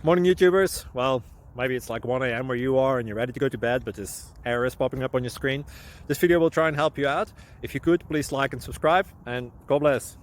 Morning YouTubers. Well, maybe it's like 1 a.m. where you are and you're ready to go to bed, but this error is popping up on your screen. This video will try and help you out. If you could, please like and subscribe, and God bless.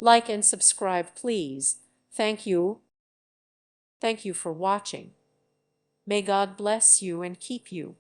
Like and subscribe, please. Thank you. Thank you for watching. May God bless you and keep you.